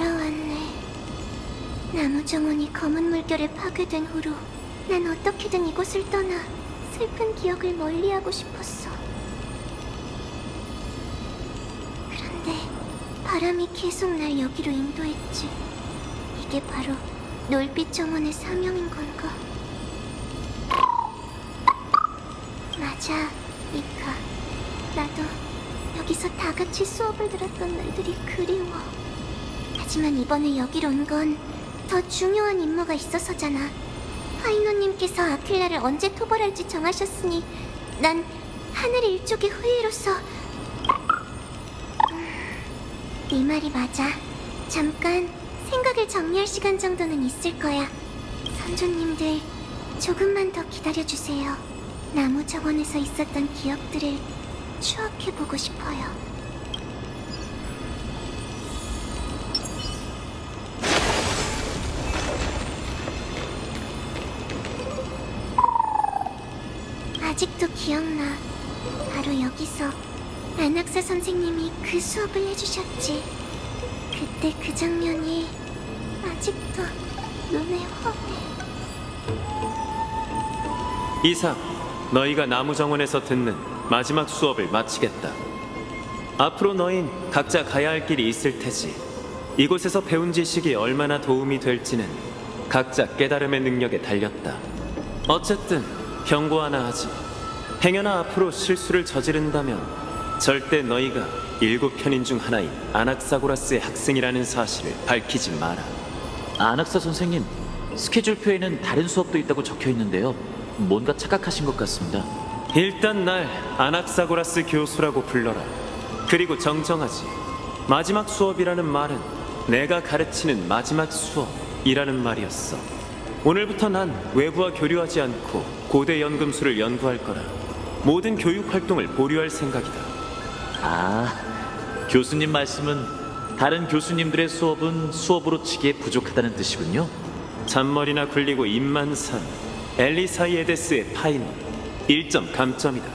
돌아왔네. 나무 정원이 검은 물결에 파괴된 후로 난 어떻게든 이곳을 떠나 슬픈 기억을 멀리하고 싶었어. 그런데 바람이 계속 날 여기로 인도했지. 이게 바로 놀빛 정원의 사명인 건가? 맞아, 미카. 나도 여기서 다 같이 수업을 들었던 날들이 그리워. 하지만 이번에 여기로 온 건 더 중요한 임무가 있어서잖아. 파이노님께서 아킬라를 언제 토벌할지 정하셨으니 난 하늘 일족의 후예로서 네 말이 맞아. 잠깐 생각을 정리할 시간 정도는 있을 거야. 선조님들, 조금만 더 기다려주세요. 나무 정원에서 있었던 기억들을 추억해보고 싶어요. 아직도 기억나. 바로 여기서 안학사 선생님이 그 수업을 해주셨지. 그때 그 장면이 아직도 눈에 훤해. 이상, 너희가 나무 정원에서 듣는 마지막 수업을 마치겠다. 앞으로 너흰 각자 가야 할 길이 있을 테지. 이곳에서 배운 지식이 얼마나 도움이 될지는 각자 깨달음의 능력에 달렸다. 어쨌든 경고 하나 하지. 행여나 앞으로 실수를 저지른다면 절대 너희가 7편인 중 하나인 아낙사고라스의 학생이라는 사실을 밝히지 마라. 안학사 선생님, 스케줄표에는 다른 수업도 있다고 적혀 있는데요. 뭔가 착각하신 것 같습니다. 일단 날 아낙사고라스 교수라고 불러라. 그리고 정정하지. 마지막 수업이라는 말은 내가 가르치는 마지막 수업이라는 말이었어. 오늘부터 난 외부와 교류하지 않고 고대 연금술을 연구할 거라. 모든 교육 활동을 보류할 생각이다. 아, 교수님 말씀은 다른 교수님들의 수업은 수업으로 치기에 부족하다는 뜻이군요. 잔머리나 굴리고 입만 산 엘리사이에데스의 파이논 1점 감점이다.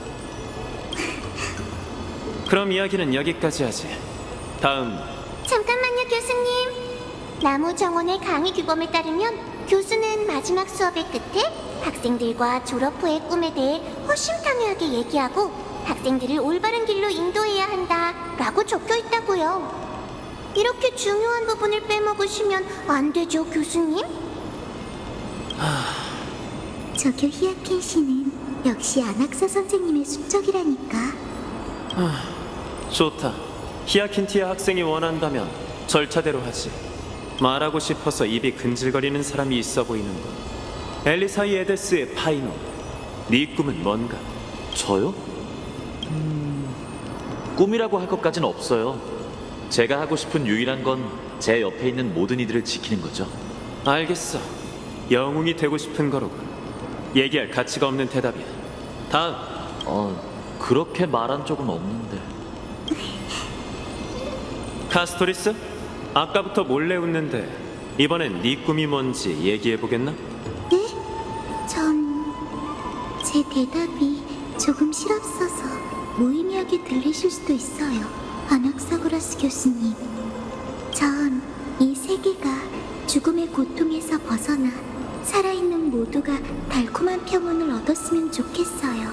그럼 이야기는 여기까지 하지. 다음. 잠깐만요, 교수님. 나무 정원의 강의 규범에 따르면 교수는 마지막 수업의 끝에 학생들과 졸업 후의 꿈에 대해 허심탄회하게 얘기하고 학생들을 올바른 길로 인도해야 한다라고 적혀 있다고요. 이렇게 중요한 부분을 빼먹으시면 안 되죠, 교수님? 저교 히아킨 씨는 역시 안학사 선생님의 숙적이라니까. 좋다. 히아킨티아 학생이 원한다면 절차대로 하지. 말하고 싶어서 입이 근질거리는 사람이 있어 보이는군. 엘리사이에데스의 파이논, 네 꿈은 뭔가? 저요? 꿈이라고 할 것까진 없어요. 제가 하고 싶은 유일한 건 제 옆에 있는 모든 이들을 지키는 거죠. 알겠어. 영웅이 되고 싶은 거로군. 얘기할 가치가 없는 대답이야. 다음. 그렇게 말한 적은 없는데. 카스토리스? 아까부터 몰래 웃는데 이번엔 네 꿈이 뭔지 얘기해보겠나? 네? 제 대답이 조금 실없어서 무의미하게 들리실 수도 있어요. 아낙사고라스 교수님. 전 이 세계가 죽음의 고통에서 벗어나 살아있는 모두가 달콤한 평온을 얻었으면 좋겠어요.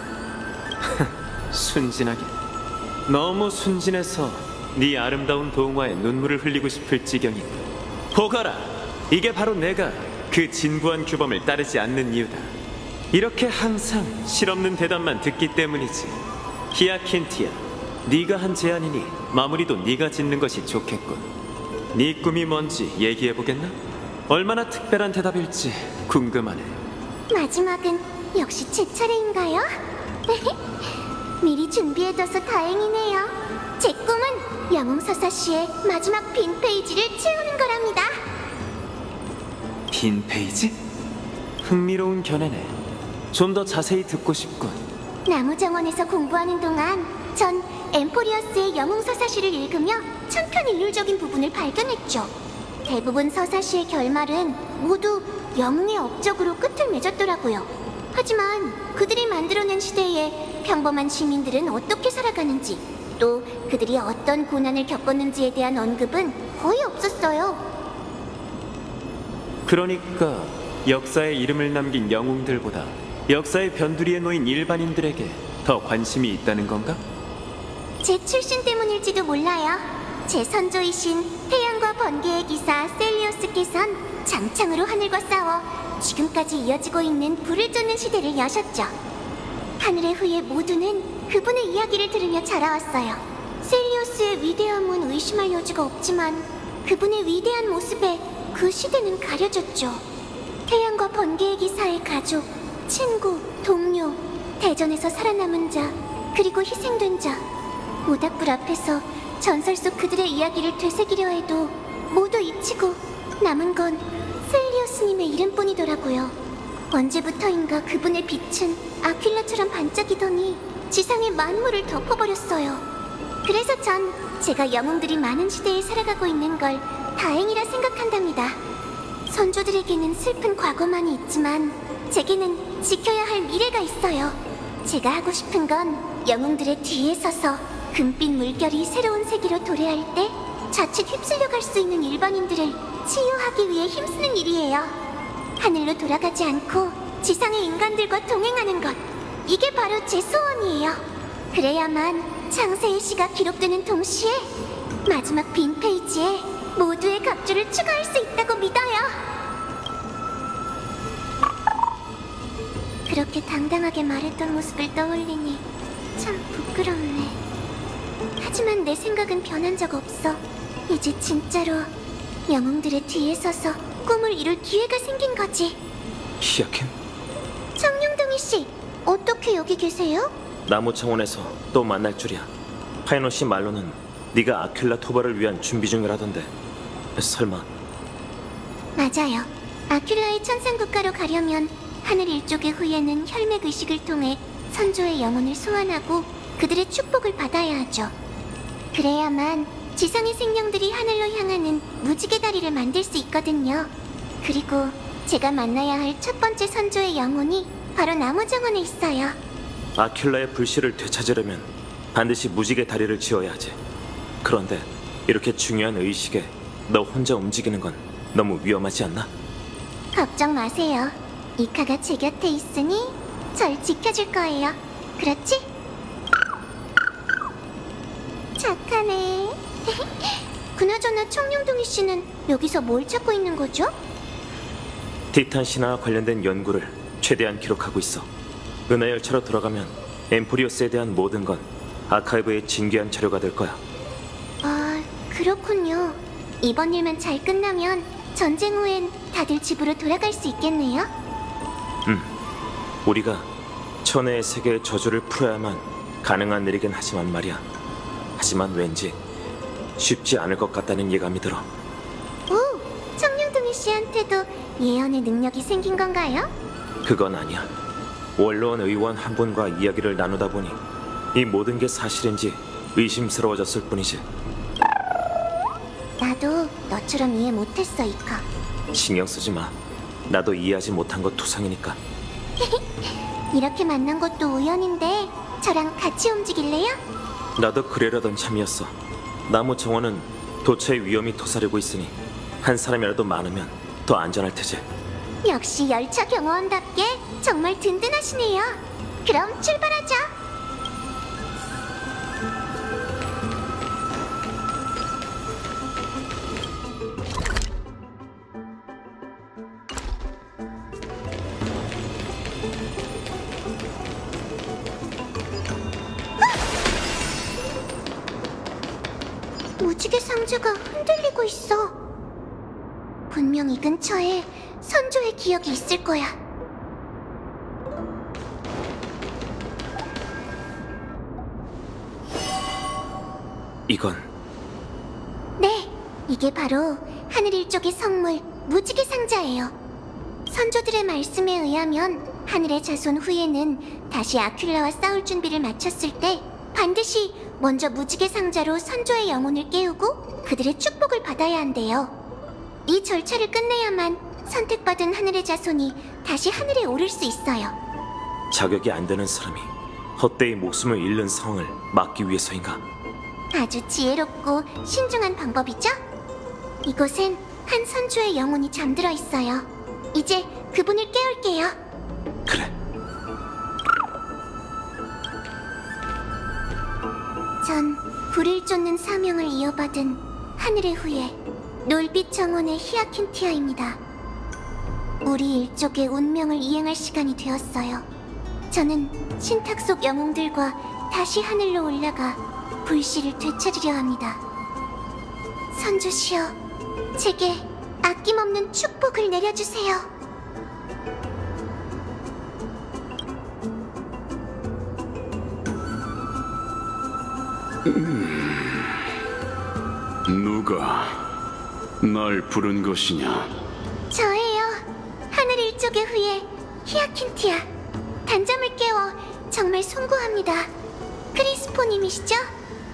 순진하게. 너무 순진해서 네 아름다운 동화에 눈물을 흘리고 싶을 지경이고. 보거라! 이게 바로 내가 그 진부한 규범을 따르지 않는 이유다. 이렇게 항상 실없는 대답만 듣기 때문이지. 히아킨티아, 네가 한 제안이니 마무리도 네가 짓는 것이 좋겠군. 네 꿈이 뭔지 얘기해보겠나? 얼마나 특별한 대답일지 궁금하네. 마지막은 역시 제 차례인가요? 미리 준비해둬서 다행이네요. 제 꿈은 영웅서사시의 마지막 빈 페이지를 채우는 거랍니다. 빈 페이지? 흥미로운 견해네. 좀 더 자세히 듣고 싶군. 나무 정원에서 공부하는 동안 전 엠포리어스의 영웅서사시를 읽으며 천편일률적인 부분을 발견했죠. 대부분 서사시의 결말은 모두 영웅의 업적으로 끝을 맺었더라고요. 하지만 그들이 만들어낸 시대에 평범한 시민들은 어떻게 살아가는지, 또 그들이 어떤 고난을 겪었는지에 대한 언급은 거의 없었어요. 그러니까 역사에 이름을 남긴 영웅들보다 역사의 변두리에 놓인 일반인들에게 더 관심이 있다는 건가? 제 출신 때문일지도 몰라요. 제 선조이신 태양과 번개의 기사 셀리오스께선 장창으로 하늘과 싸워 지금까지 이어지고 있는 불을 쫓는 시대를 여셨죠. 하늘의 후예 모두는 그분의 이야기를 들으며 자라왔어요. 셀리오스의 위대함은 의심할 여지가 없지만 그분의 위대한 모습에 그 시대는 가려졌죠. 태양과 번개의 기사의 가족, 친구, 동료, 대전에서 살아남은 자, 그리고 희생된 자, 모닥불 앞에서 전설 속 그들의 이야기를 되새기려 해도 모두 잊히고 남은 건 셀리오스님의 이름뿐이더라고요. 언제부터인가 그분의 빛은 아퀼라처럼 반짝이더니 지상의 만물을 덮어버렸어요. 그래서 전 제가 영웅들이 많은 시대에 살아가고 있는 걸 다행이라 생각한답니다. 선조들에게는 슬픈 과거만이 있지만 제게는 지켜야 할 미래가 있어요. 제가 하고 싶은 건 영웅들의 뒤에 서서 금빛 물결이 새로운 세계로 도래할 때 자칫 휩쓸려 갈 수 있는 일반인들을 치유하기 위해 힘쓰는 일이에요. 하늘로 돌아가지 않고 지상의 인간들과 동행하는 것, 이게 바로 제 소원이에요. 그래야만 창세의 시가 기록되는 동시에 마지막 빈 페이지에 모두의 각주를 추가할 수 있다고 믿어요. 그렇게 당당하게 말했던 모습을 떠올리니 참 부끄럽네. 하지만 내 생각은 변한 적 없어. 이제 진짜로 영웅들의 뒤에 서서 꿈을 이룰 기회가 생긴 거지. 히야켄? 청룡동이 씨, 어떻게 여기 계세요? 나무 청원에서 또 만날 줄이야. 파이노 씨 말로는 네가 아퀼라 토벌을 위한 준비 중이라던데. 설마? 맞아요. 아퀼라의 천상국가로 가려면 하늘 일족의 후예는 혈맥 의식을 통해 선조의 영혼을 소환하고 그들의 축복을 받아야 하죠. 그래야만 지상의 생명들이 하늘로 향하는 무지개 다리를 만들 수 있거든요. 그리고 제가 만나야 할 첫 번째 선조의 영혼이 바로 나무정원에 있어요. 아퀼라의 불씨를 되찾으려면 반드시 무지개 다리를 지어야 하지. 그런데 이렇게 중요한 의식에 너 혼자 움직이는 건 너무 위험하지 않나? 걱정 마세요. 이카가 제 곁에 있으니 절 지켜줄 거예요. 그렇지? 착하네. 그나저나 청룡동이 씨는 여기서 뭘 찾고 있는 거죠? 티탄 신화와 관련된 연구를 최대한 기록하고 있어. 은하열차로 돌아가면 엠포리오스에 대한 모든 건 아카이브의 진귀한 자료가 될 거야. 아, 그렇군요. 이번 일만 잘 끝나면 전쟁 후엔 다들 집으로 돌아갈 수 있겠네요. 우리가 천혜의 세계의 저주를 풀어야만 가능한 일이긴 하지만 말이야. 하지만 왠지 쉽지 않을 것 같다는 예감이 들어. 오, 청룡동이 씨한테도 예언의 능력이 생긴 건가요? 그건 아니야. 원로원 의원 한 분과 이야기를 나누다 보니 이 모든 게 사실인지 의심스러워졌을 뿐이지. 나도 너처럼 이해 못했어, 이카. 신경 쓰지 마. 나도 이해하지 못한 것 투성이니까. 이렇게 만난 것도 우연인데 저랑 같이 움직일래요? 나도 그래려던 참이었어. 나무 정원은 도처의 위험이 도사리고 있으니 한 사람이라도 많으면 더 안전할 테지. 역시 열차 경호원답게 정말 든든하시네요. 그럼 출발하죠. 무지개 상자가 흔들리고 있어. 분명 이 근처에 선조의 기억이 있을 거야. 이건 네, 이게 바로 하늘 일족의 성물 무지개 상자예요. 선조들의 말씀에 의하면 하늘의 자손 후예는 다시 아퀼라와 싸울 준비를 마쳤을 때 반드시 먼저 무지개 상자로 선조의 영혼을 깨우고 그들의 축복을 받아야 한대요. 이 절차를 끝내야만 선택받은 하늘의 자손이 다시 하늘에 오를 수 있어요. 자격이 안 되는 사람이 헛되이 목숨을 잃는 상황을 막기 위해서인가? 아주 지혜롭고 신중한 방법이죠? 이곳엔 한 선조의 영혼이 잠들어 있어요. 이제 그분을 깨울게요. 그래. 전 불을 쫓는 사명을 이어받은 하늘의 후예 놀빛 정원의 히아킨티아입니다. 우리 일족의 운명을 이행할 시간이 되었어요. 저는 신탁 속 영웅들과 다시 하늘로 올라가 불씨를 되찾으려 합니다. 선조시여, 제게 아낌없는 축복을 내려주세요. 누가 날 부른 것이냐? 저예요. 하늘 일족의 후예 히아킨티아. 단잠을 깨워 정말 송구합니다. 크리스포님이시죠?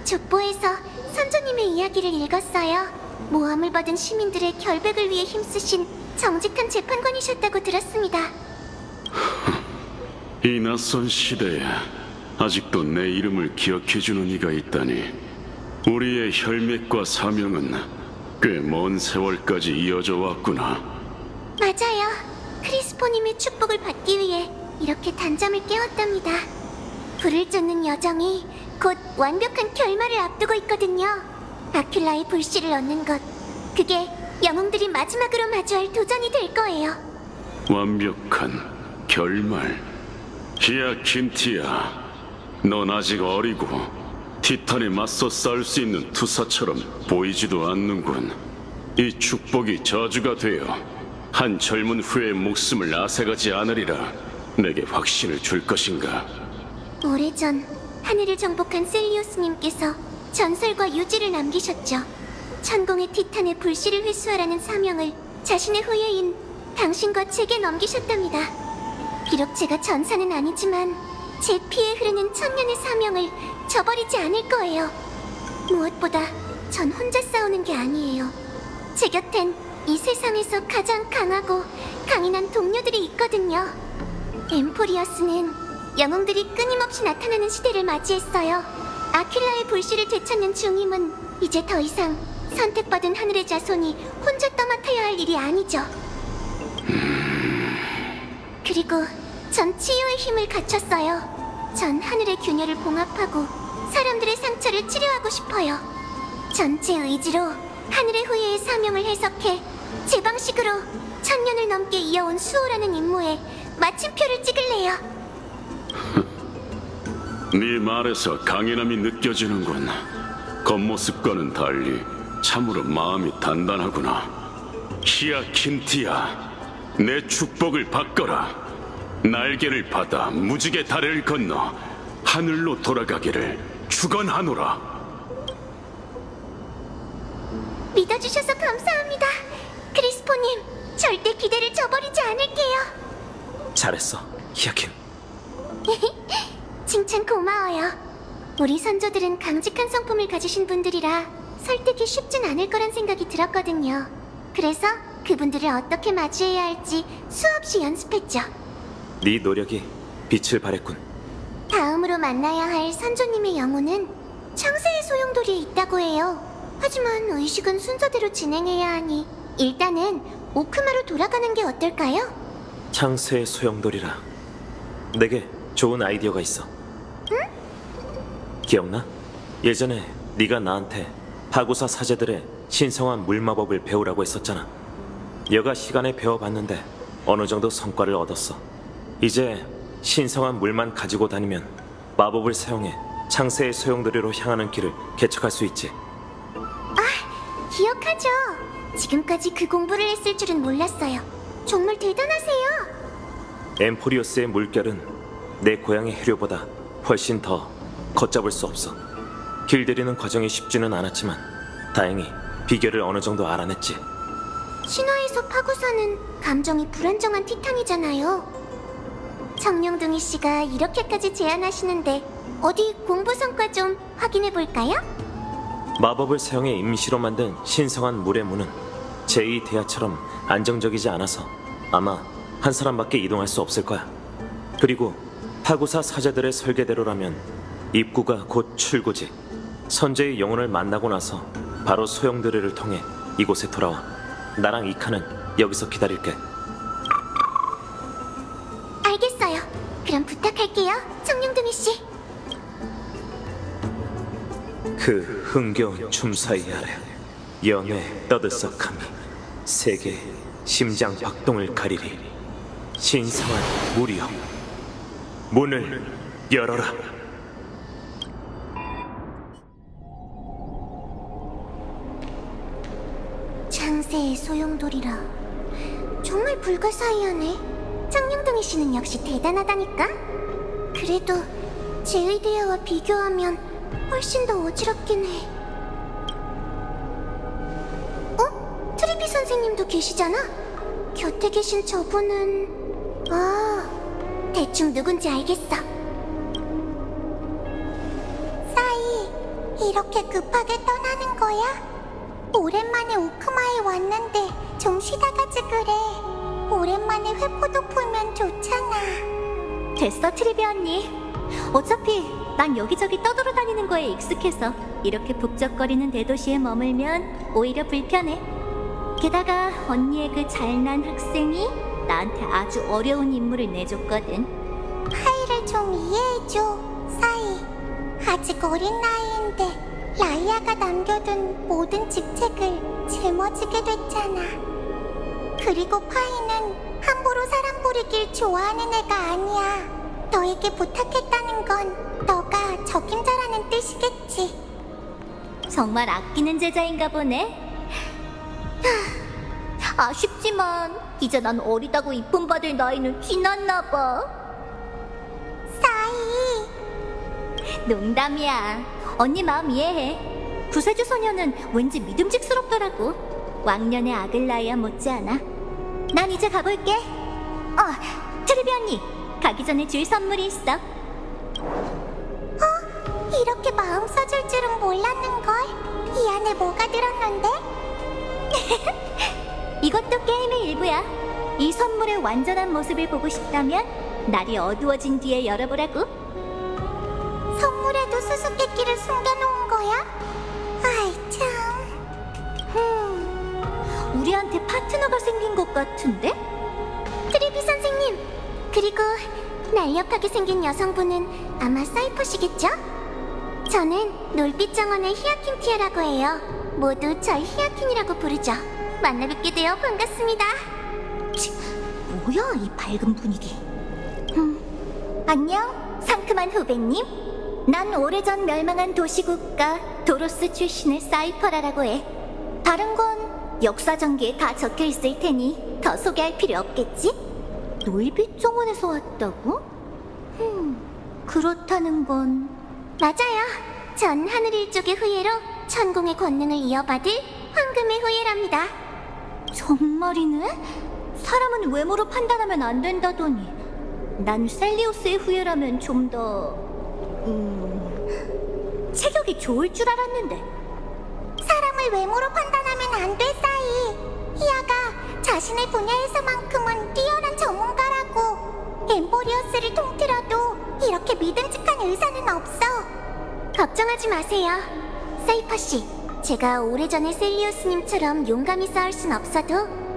족보에서 선조님의 이야기를 읽었어요. 모함을 받은 시민들의 결백을 위해 힘쓰신 정직한 재판관이셨다고 들었습니다. 이 낯선 시대에 아직도 내 이름을 기억해주는 이가 있다니. 우리의 혈맥과 사명은 꽤 먼 세월까지 이어져 왔구나. 맞아요. 크리스포님의 축복을 받기 위해 이렇게 단잠을 깨웠답니다. 불을 쫓는 여정이 곧 완벽한 결말을 앞두고 있거든요. 아큘라의 불씨를 얻는 것, 그게 영웅들이 마지막으로 마주할 도전이 될 거예요. 완벽한 결말. 히아킨티아, 넌 아직 어리고 티탄에 맞서 싸울 수 있는 투사처럼 보이지도 않는군. 이 축복이 저주가 되어 한 젊은 후의 목숨을 앗아가지 않으리라 내게 확신을 줄 것인가? 오래전 하늘을 정복한 셀리오스님께서 전설과 유지를 남기셨죠. 천공의 티탄의 불씨를 회수하라는 사명을 자신의 후예인 당신과 제게 넘기셨답니다. 비록 제가 전사는 아니지만 제 피에 흐르는 천년의 사명을 저버리지 않을 거예요. 무엇보다 전 혼자 싸우는 게 아니에요. 제 곁엔 이 세상에서 가장 강하고 강인한 동료들이 있거든요. 엠포리어스는 영웅들이 끊임없이 나타나는 시대를 맞이했어요. 아큘라의 불씨를 되찾는 중임은 이제 더 이상 선택받은 하늘의 자손이 혼자 떠맡아야 할 일이 아니죠. 그리고 전 치유의 힘을 갖췄어요. 전 하늘의 균열을 봉합하고 사람들의 상처를 치료하고 싶어요. 전체 의지로 하늘의 후예의 사명을 해석해 제 방식으로 천년을 넘게 이어온 수호라는 임무에 마침표를 찍을래요. 네 말에서 강인함이 느껴지는군. 겉모습과는 달리 참으로 마음이 단단하구나. 히아킨티아, 내 축복을 받거라. 날개를 받아 무지개 다리를 건너 하늘로 돌아가기를 축원하노라. 믿어주셔서 감사합니다. 크리스포님, 절대 기대를 저버리지 않을게요. 잘했어, 히아킨. 칭찬 고마워요. 우리 선조들은 강직한 성품을 가지신 분들이라 설득이 쉽진 않을 거란 생각이 들었거든요. 그래서 그분들을 어떻게 맞이해야 할지 수없이 연습했죠. 네 노력이 빛을 발했군. 다음으로 만나야 할 선조님의 영혼은 창세의 소용돌이에 있다고 해요. 하지만 의식은 순서대로 진행해야 하니 일단은 오크마로 돌아가는 게 어떨까요? 창세의 소용돌이라. 내게 좋은 아이디어가 있어. 응? 기억나? 예전에 네가 나한테 파고사 사제들의 신성한 물마법을 배우라고 했었잖아. 여가 시간에 배워봤는데 어느 정도 성과를 얻었어. 이제 신성한 물만 가지고 다니면 마법을 사용해 창세의 소용돌이로 향하는 길을 개척할 수 있지. 아, 기억하죠. 지금까지 그 공부를 했을 줄은 몰랐어요. 정말 대단하세요. 엠포리오스의 물결은 내 고향의 해류보다 훨씬 더 걷잡을 수 없어. 길들이는 과정이 쉽지는 않았지만 다행히 비결을 어느 정도 알아냈지. 신화에서 파고사는 감정이 불안정한 티탄이잖아요. 정룡둥이 씨가 이렇게까지 제안하시는데 어디 공부 성과 좀 확인해 볼까요? 마법을 사용해 임시로 만든 신성한 물의 문은 제2대야처럼 안정적이지 않아서 아마 한 사람밖에 이동할 수 없을 거야. 그리고 파고사 사제들의 설계대로라면 입구가 곧 출구지. 선제의 영혼을 만나고 나서 바로 소용돌이를 통해 이곳에 돌아와. 나랑 이카는 여기서 기다릴게. 알겠어요. 그럼 부탁할게요, 청룡둥이 씨. 그 흥겨운 춤사위 아래 연애 떠들썩함이 세계의 심장 박동을 가리리. 신성한 무리여, 문을 열어라. 창세의 소용돌이라. 정말 불가사의하네. 청룡둥이 씨는 역시 대단하다니까. 그래도 제 의대와와 비교하면 훨씬 더 어지럽긴 해. 어? 트리비 선생님도 계시잖아? 곁에 계신 저분은... 아, 대충 누군지 알겠어. 사이, 이렇게 급하게 떠나는 거야? 오랜만에 오크마에 왔는데 좀 쉬다 가지 그래. 오랜만에 회포도 풀면 좋잖아. 됐어, 트리비 언니. 어차피 난 여기저기 떠돌아다니는 거에 익숙해서 이렇게 북적거리는 대도시에 머물면 오히려 불편해. 게다가 언니의 그 잘난 학생이 나한테 아주 어려운 임무를 내줬거든. 파이를 좀 이해해줘, 사이. 아직 어린 나이인데 라이아가 남겨둔 모든 직책을 짊어지게 됐잖아. 그리고 파이는 함부로 사람 부리길 좋아하는 애가 아니야. 너에게 부탁했다는 건 너가 적임자라는 뜻이겠지. 정말 아끼는 제자인가 보네. 아쉽지만 이제 난 어리다고 이쁨 받을 나이는 지났나 봐. 사이, 농담이야. 언니 마음 이해해. 구세주 소녀는 왠지 믿음직스럽더라고. 왕년의 아글라이아 못지않아. 난 이제 가볼게. 트리비 언니, 가기 전에 줄 선물이 있어. 이렇게 마음 써줄 줄은 몰랐는걸. 이 안에 뭐가 들었는데? 이것도 게임의 일부야. 이 선물의 완전한 모습을 보고 싶다면 날이 어두워진 뒤에 열어보라고. 선물에도 수수께끼를 숨겨놓은 거야? 아이 참. 우리한테 파트너가 생긴 것 같은데? 트리비 선생님, 그리고 날렵하게 생긴 여성분은 아마 사이퍼시겠죠? 저는 놀빛 정원의 히아킨 티아라고 해요. 모두 절 히아킨이라고 부르죠. 만나뵙게 되어 반갑습니다. 뭐야, 이 밝은 분위기. 안녕, 상큼한 후배님. 난 오래전 멸망한 도시국가 도로스 출신의 사이퍼라라고 해. 다른 건 역사 전기에 다 적혀 있을 테니 더 소개할 필요 없겠지? 놀빛 정원에서 왔다고? 그렇다는 건... 맞아요. 전 하늘 일족의 후예로 천공의 권능을 이어받을 황금의 후예랍니다. 정말이네? 사람은 외모로 판단하면 안 된다더니 난 셀리오스의 후예라면 좀 더... 체격이 좋을 줄 알았는데. 사람을 외모로 판단하면 안 돼, 사이. 히아가 자신의 분야에서만큼은 뛰어난 전문가라고. 엠보리어스를 통틀어도 이렇게 믿음직한 의사는 없어. 걱정하지 마세요, 사이퍼씨. 제가 오래전에 셀리오스님처럼 용감히 싸울 순 없어도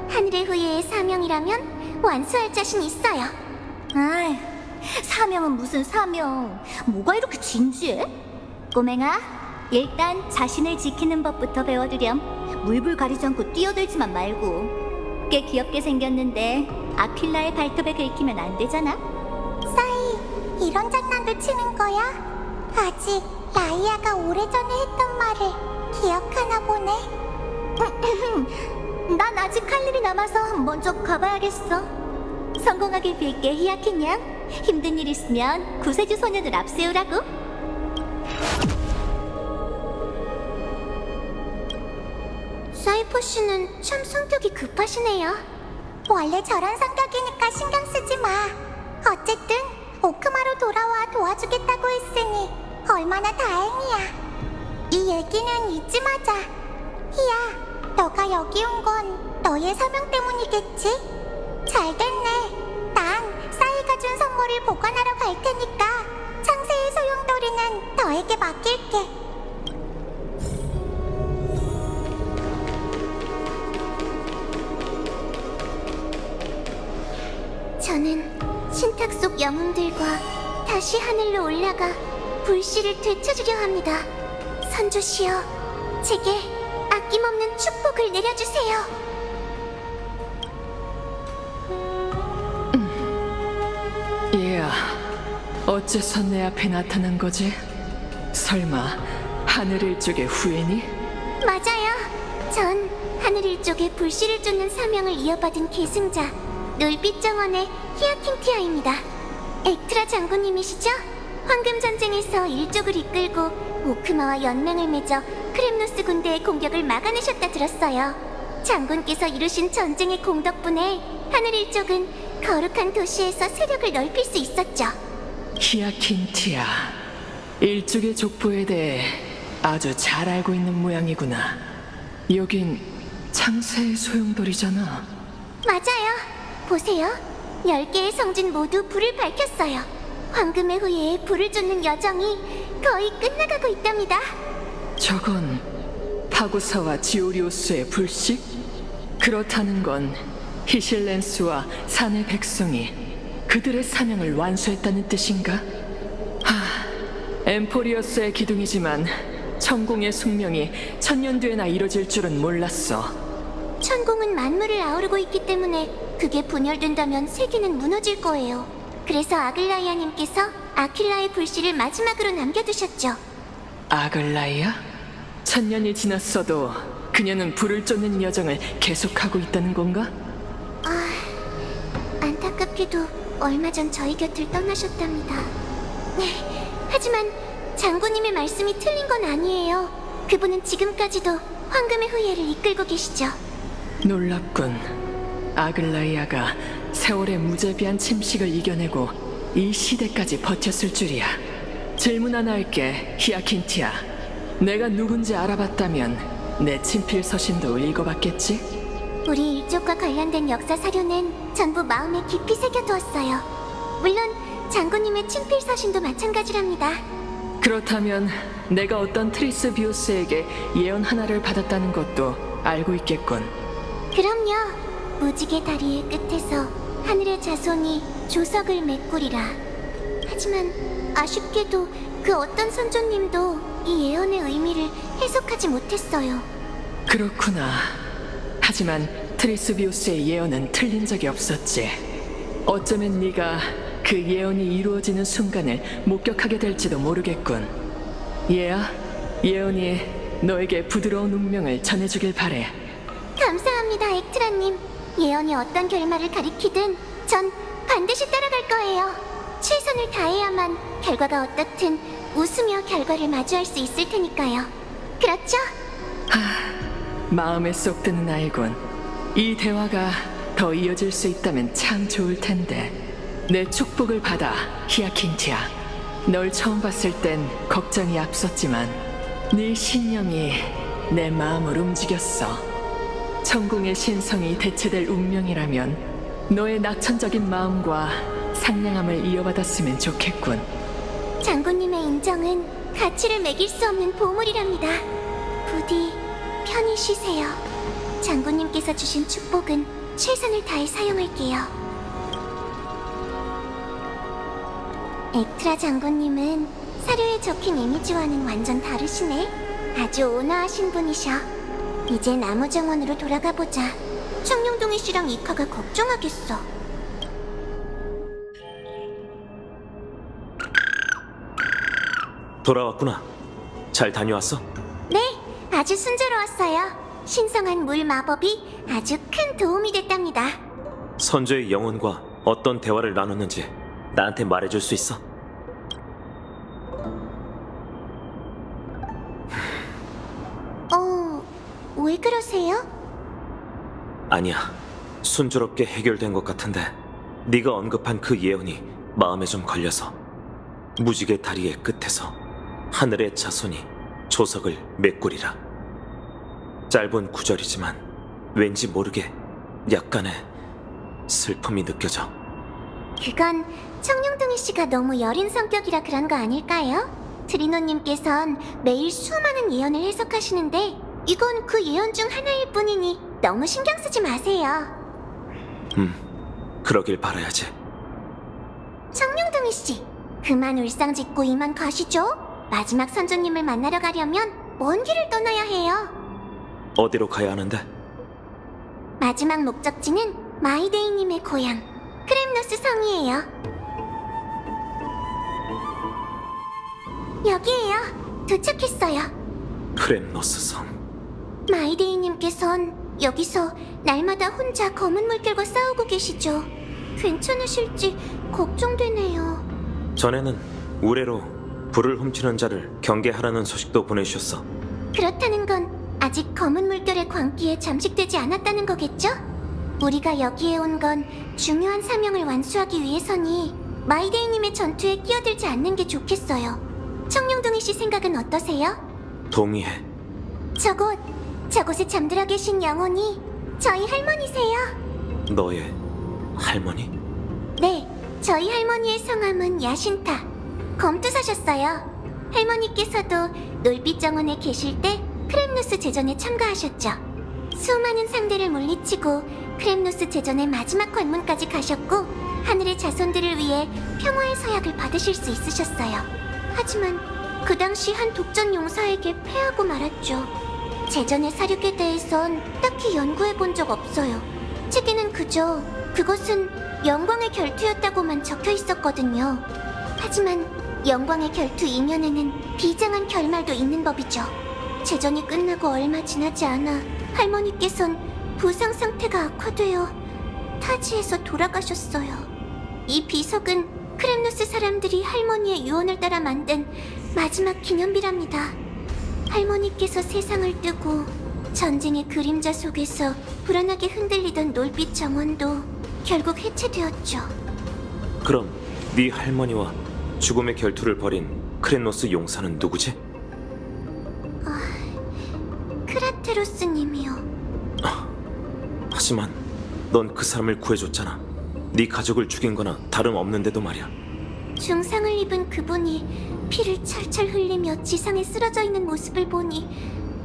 하늘의 후예의 사명이라면 완수할 자신 있어요. 아이, 사명은 무슨 사명. 뭐가 이렇게 진지해? 꼬맹아, 일단 자신을 지키는 법부터 배워두렴. 물불 가리지 않고 뛰어들지만 말고. 꽤 귀엽게 생겼는데 아필라의 발톱에 긁히면 안 되잖아. 사이, 이런 장난도 치는 거야? 아직 라이아가 오래전에 했던 말을 기억하나 보네. 난 아직 할 일이 남아서 먼저 가봐야겠어. 성공하길 빌게, 히아킨 양. 힘든 일 있으면 구세주 소년을 앞세우라고. 사이퍼 씨는 참 성격이 급하시네요. 원래 저런 성격이니까 신경 쓰지 마. 어쨌든 오크마로 돌아와 도와주겠다고 했으니 얼마나 다행이야. 이 얘기는 잊지 마자. 히야, 너가 여기 온 건 너의 사명 때문이겠지? 잘 됐네. 난 사이가 준 선물을 보관하러 갈 테니까 창세의 소용돌이는 너에게 맡길게. 세탁 속 영웅들과 다시 하늘로 올라가 불씨를 되찾으려 합니다. 선조시여, 제게 아낌없는 축복을 내려주세요. 얘야, 어째서 내 앞에 나타난 거지? 설마 하늘 일족의 후예니? 맞아요. 전 하늘 일족의 불씨를 쫓는 사명을 이어받은 계승자 놀빛 정원의 히아킹티아입니다. 액트라 장군님이시죠? 황금 전쟁에서 일족을 이끌고 오크마와 연맹을 맺어 크렘노스 군대의 공격을 막아내셨다 들었어요. 장군께서 이루신 전쟁의 공 덕분에 하늘 일족은 거룩한 도시에서 세력을 넓힐 수 있었죠. 히아킨티아, 일족의 족보에 대해 아주 잘 알고 있는 모양이구나. 여긴 창세의 소용돌이잖아. 맞아요. 보세요. 10개의 성진 모두 불을 밝혔어요. 황금의 후예에 불을 쫓는 여정이 거의 끝나가고 있답니다. 저건 파구사와 지오리오스의 불씨? 그렇다는 건 히실렌스와 산의 백성이 그들의 사명을 완수했다는 뜻인가? 엠포리어스의 기둥이지만 천공의 숙명이 천년 뒤에나 이뤄질 줄은 몰랐어. 천공은 만물을 아우르고 있기 때문에 그게 분열된다면 세계는 무너질 거예요. 그래서 아글라이아님께서 아킬라의 불씨를 마지막으로 남겨두셨죠. 아글라이아? 천년이 지났어도 그녀는 불을 쫓는 여정을 계속하고 있다는 건가? 안타깝게도 얼마 전 저희 곁을 떠나셨답니다. 네, 하지만 장군님의 말씀이 틀린 건 아니에요. 그분은 지금까지도 황금의 후예를 이끌고 계시죠. 놀랍군. 아글라이아가 세월의 무자비한 침식을 이겨내고 이 시대까지 버텼을 줄이야. 질문 하나 할게, 히아킨티아. 내가 누군지 알아봤다면 내 친필 서신도 읽어봤겠지? 우리 일족과 관련된 역사 사료는 전부 마음에 깊이 새겨두었어요. 물론 장군님의 친필 서신도 마찬가지랍니다. 그렇다면 내가 어떤 트리스비우스에게 예언 하나를 받았다는 것도 알고 있겠군. 그럼요. 무지개 다리의 끝에서 하늘의 자손이 조석을 메꾸리라. 하지만 아쉽게도 그 어떤 선조님도 이 예언의 의미를 해석하지 못했어요. 그렇구나. 하지만 트리스비우스의 예언은 틀린 적이 없었지. 어쩌면 네가 그 예언이 이루어지는 순간을 목격하게 될지도 모르겠군. 얘야, 예언이 너에게 부드러운 운명을 전해주길 바래. 감사합니다, 액트라님. 예언이 어떤 결말을 가리키든 전 반드시 따라갈 거예요. 최선을 다해야만 결과가 어떻든 웃으며 결과를 마주할 수 있을 테니까요. 그렇죠? 마음에 쏙 드는 아이군. 이 대화가 더 이어질 수 있다면 참 좋을 텐데. 내 축복을 받아, 히아킨티아. 널 처음 봤을 땐 걱정이 앞섰지만 네 신념이 내 마음을 움직였어. 천공의 신성이 대체될 운명이라면 너의 낙천적인 마음과 상냥함을 이어받았으면 좋겠군. 장군님의 인정은 가치를 매길 수 없는 보물이랍니다. 부디 편히 쉬세요. 장군님께서 주신 축복은 최선을 다해 사용할게요. 액트라 장군님은 사료에 적힌 이미지와는 완전 다르시네. 아주 온화하신 분이셔. 이제 나무정원으로 돌아가보자. 청룡동이 씨랑 이카가 걱정하겠어. 돌아왔구나. 잘 다녀왔어? 네, 아주 순조로웠어요. 신성한 물 마법이 아주 큰 도움이 됐답니다. 선조의 영혼과 어떤 대화를 나눴는지 나한테 말해줄 수 있어? 왜 그러세요? 아니야. 순조롭게 해결된 것 같은데 네가 언급한 그 예언이 마음에 좀 걸려서. 무지개 다리의 끝에서 하늘의 자손이 조석을 메꾸리라. 짧은 구절이지만 왠지 모르게 약간의 슬픔이 느껴져. 그건 청룡동이 씨가 너무 여린 성격이라 그런 거 아닐까요? 트리노님께선 매일 수많은 예언을 해석하시는데 이건 그 예언 중 하나일 뿐이니 너무 신경 쓰지 마세요. 그러길 바라야지. 청룡둥이 씨, 그만 울상짓고 이만 가시죠. 마지막 선조님을 만나러 가려면 먼 길을 떠나야 해요. 어디로 가야 하는데? 마지막 목적지는 마이데이님의 고향 크렘노스 성이에요. 여기에요. 도착했어요. 크렘노스 성. 마이데이님께선 여기서 날마다 혼자 검은 물결과 싸우고 계시죠. 괜찮으실지 걱정되네요. 전에는 우레로 불을 훔치는 자를 경계하라는 소식도 보내주셨어. 그렇다는 건 아직 검은 물결의 광기에 잠식되지 않았다는 거겠죠? 우리가 여기에 온 건 중요한 사명을 완수하기 위해서니 마이데이님의 전투에 끼어들지 않는 게 좋겠어요. 청룡둥이 씨 생각은 어떠세요? 동의해. 저곳에 잠들어 계신 영혼이 저희 할머니세요. 너의 할머니? 네, 저희 할머니의 성함은 야신타. 검투사셨어요. 할머니께서도 놀빛 정원에 계실 때 크렘누스 제전에 참가하셨죠. 수많은 상대를 물리치고 크렘누스 제전의 마지막 관문까지 가셨고 하늘의 자손들을 위해 평화의 서약을 받으실 수 있으셨어요. 하지만 그 당시 한 독전 용사에게 패하고 말았죠. 제전의 사륙에 대해선 딱히 연구해 본 적 없어요. 책에는 그저 그것은 영광의 결투였다고만 적혀 있었거든요. 하지만 영광의 결투 이면에는 비장한 결말도 있는 법이죠. 제전이 끝나고 얼마 지나지 않아 할머니께선 부상 상태가 악화되어 타지에서 돌아가셨어요. 이 비석은 크렘누스 사람들이 할머니의 유언을 따라 만든 마지막 기념비랍니다. 할머니께서 세상을 뜨고 전쟁의 그림자 속에서 불안하게 흔들리던 놀빛 정원도 결국 해체되었죠. 그럼 네 할머니와 죽음의 결투를 벌인 크렘노스 용사는 누구지? 크라테로스님이요. 하지만 넌 그 사람을 구해줬잖아. 네 가족을 죽인 거나 다름없는데도 말이야. 중상을 입은 그분이 피를 철철 흘리며 지상에 쓰러져 있는 모습을 보니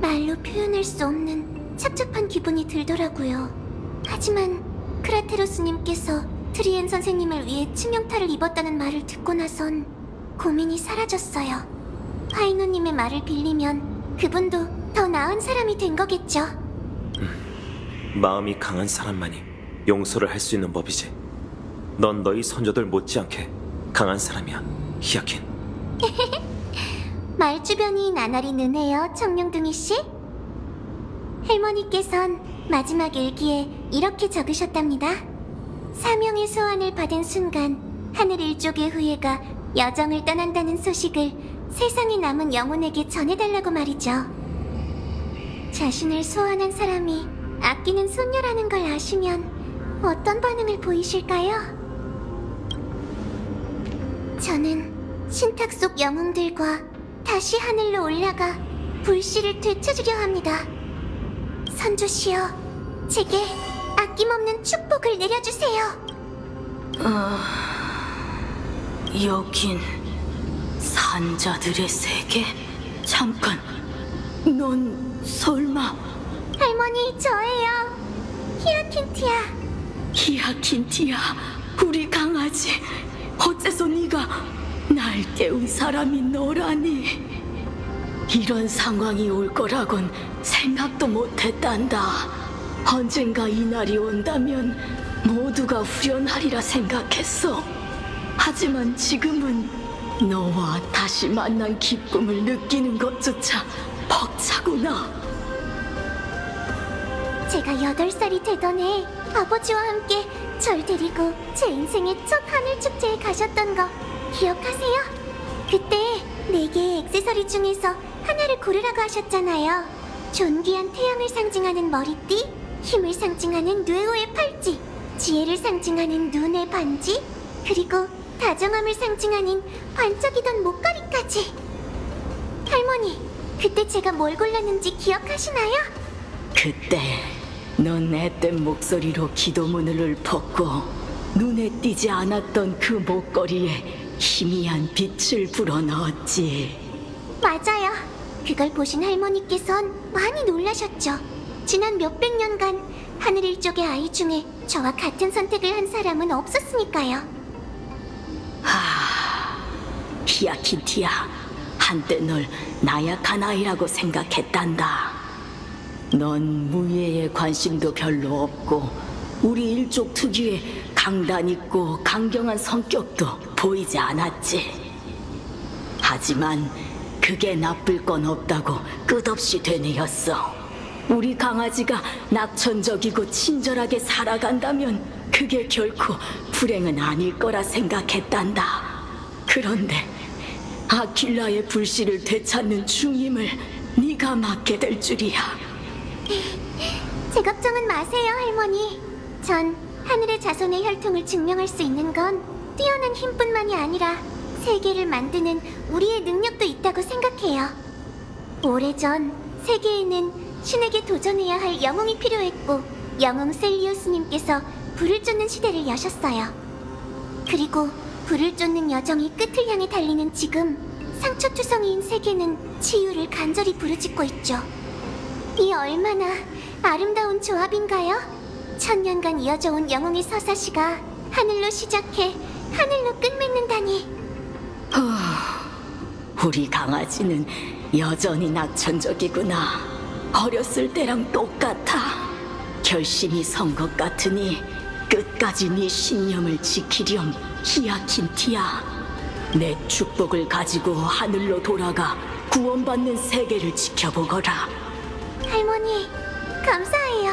말로 표현할 수 없는 착잡한 기분이 들더라고요. 하지만 크라테로스님께서 트리엔 선생님을 위해 치명타를 입었다는 말을 듣고 나선 고민이 사라졌어요. 파이노님의 말을 빌리면 그분도 더 나은 사람이 된 거겠죠. 마음이 강한 사람만이 용서를 할 수 있는 법이지. 넌 너희 선조들 못지않게 강한 사람이야, 히아킨. 말주변이 나날이 느네요, 청룡둥이 씨. 할머니께선 마지막 일기에 이렇게 적으셨답니다. 사명의 소환을 받은 순간 하늘 일족의 후예가 여정을 떠난다는 소식을 세상에 남은 영혼에게 전해달라고 말이죠. 자신을 소환한 사람이 아끼는 손녀라는 걸 아시면 어떤 반응을 보이실까요? 저는 신탁 속 영웅들과 다시 하늘로 올라가 불씨를 되찾으려 합니다. 선조시여, 제게 아낌없는 축복을 내려주세요. 여긴 산자들의 세계? 잠깐, 넌 설마... 할머니, 저예요. 히아킨티아. 히아킨티아, 우리 강아지. 어째서 네가 날 깨운 사람이 너라니. 이런 상황이 올 거라곤 생각도 못했단다. 언젠가 이 날이 온다면 모두가 후련하리라 생각했어. 하지만 지금은 너와 다시 만난 기쁨을 느끼는 것조차 벅차구나. 제가 8살이 되던 해 아버지와 함께 절 데리고 제 인생의 첫 하늘 축제에 가셨던 거 기억하세요? 그때 4개의 액세서리 중에서 하나를 고르라고 하셨잖아요. 존귀한 태양을 상징하는 머리띠, 힘을 상징하는 뇌오의 팔찌, 지혜를 상징하는 눈의 반지, 그리고 다정함을 상징하는 반짝이던 목걸이까지. 할머니, 그때 제가 뭘 골랐는지 기억하시나요? 그때 넌 앳된 목소리로 기도문을 읊었고 눈에 띄지 않았던 그 목걸이에 희미한 빛을 불어넣었지. 맞아요. 그걸 보신 할머니께선 많이 놀라셨죠. 지난 몇백 년간 하늘 일족의 아이 중에 저와 같은 선택을 한 사람은 없었으니까요. 히아킨티아, 한때 널 나약한 아이라고 생각했단다. 넌 무예에 관심도 별로 없고 우리 일족 특유의 강단 있고 강경한 성격도 보이지 않았지. 하지만 그게 나쁠 건 없다고 끝없이 되뇌었어. 우리 강아지가 낙천적이고 친절하게 살아간다면 그게 결코 불행은 아닐 거라 생각했단다. 그런데 아킬라의 불씨를 되찾는 중임을 네가 맡게 될 줄이야. 제 걱정은 마세요, 할머니. 전 하늘의 자손의 혈통을 증명할 수 있는 건 뛰어난 힘뿐만이 아니라 세계를 만드는 우리의 능력도 있다고 생각해요. 오래전 세계에는 신에게 도전해야 할 영웅이 필요했고 영웅 셀리오스님께서 불을 쫓는 시대를 여셨어요. 그리고 불을 쫓는 여정이 끝을 향해 달리는 지금 상처투성이인 세계는 치유를 간절히 부르짖고 있죠. 이 얼마나 아름다운 조합인가요? 천년간 이어져온 영웅의 서사시가 하늘로 시작해 하늘로 끝맺는다니. 우리 강아지는 여전히 낙천적이구나. 어렸을 때랑 똑같아. 결심이 선 것 같으니 끝까지 네 신념을 지키렴, 히아킨티아. 내 축복을 가지고 하늘로 돌아가 구원받는 세계를 지켜보거라. 할머니, 감사해요.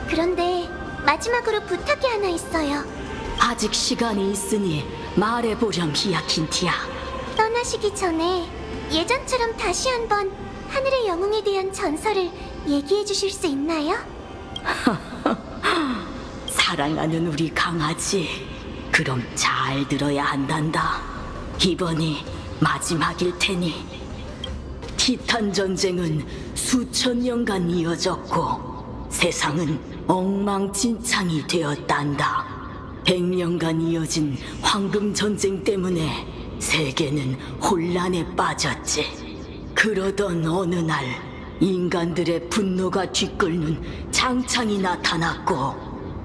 그런데 마지막으로 부탁이 하나 있어요. 아직 시간이 있으니 말해보렴, 히아킨티아. 떠나시기 전에 예전처럼 다시 한번 하늘의 영웅에 대한 전설을 얘기해 주실 수 있나요? 사랑하는 우리 강아지, 그럼 잘 들어야 한단다. 이번이 마지막일 테니. 티탄 전쟁은 수천 년간 이어졌고 세상은 엉망진창이 되었단다. 100년간 이어진 황금 전쟁 때문에 세계는 혼란에 빠졌지. 그러던 어느 날 인간들의 분노가 뒤끓는 장창이 나타났고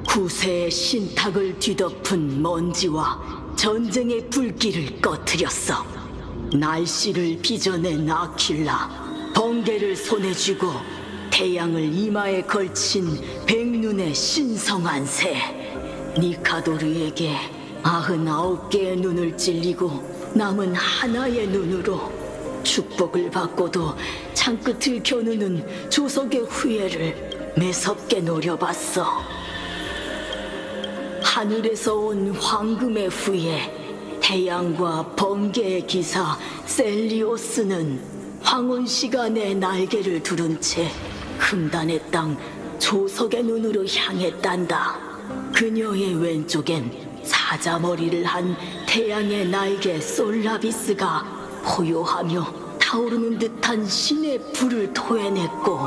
구세의 신탁을 뒤덮은 먼지와 전쟁의 불길을 꺼뜨렸어. 날씨를 빚어낸 아킬라, 번개를 손에 쥐고 태양을 이마에 걸친 백눈의 신성한 새, 니카도르에게 99개의 눈을 찔리고 남은 하나의 눈으로 축복을 받고도 창끝을 겨누는 조석의 후예를 매섭게 노려봤어. 하늘에서 온 황금의 후예, 태양과 번개의 기사 셀리오스는 황혼 시간의 날개를 두른 채 흠단의 땅 조석의 눈으로 향했단다. 그녀의 왼쪽엔 사자머리를 한 태양의 날개 솔라비스가 포효하며 타오르는 듯한 신의 불을 토해냈고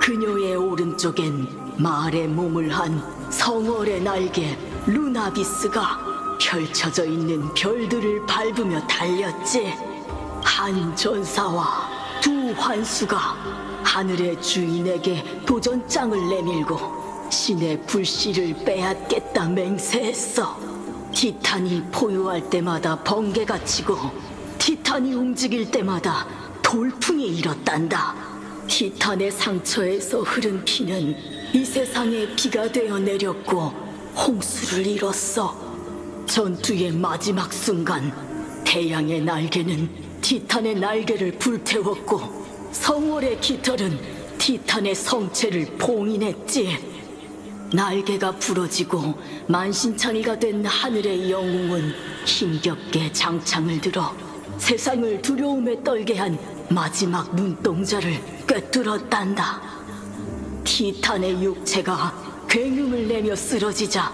그녀의 오른쪽엔 말의 몸을 한 성월의 날개 루나비스가 펼쳐져 있는 별들을 밟으며 달렸지. 한 전사와 두 환수가 하늘의 주인에게 도전장을 내밀고 신의 불씨를 빼앗겠다 맹세했어. 티탄이 포효할 때마다 번개가 치고 티탄이 움직일 때마다 돌풍이 일었단다. 티탄의 상처에서 흐른 피는 이 세상에 비가 되어 내렸고 홍수를 이뤘어. 전투의 마지막 순간 태양의 날개는 티탄의 날개를 불태웠고 성월의 깃털은 티탄의 성체를 봉인했지. 날개가 부러지고 만신창이가 된 하늘의 영웅은 힘겹게 장창을 들어 세상을 두려움에 떨게 한 마지막 눈동자를 꿰뚫었단다. 티탄의 육체가 굉음을 내며 쓰러지자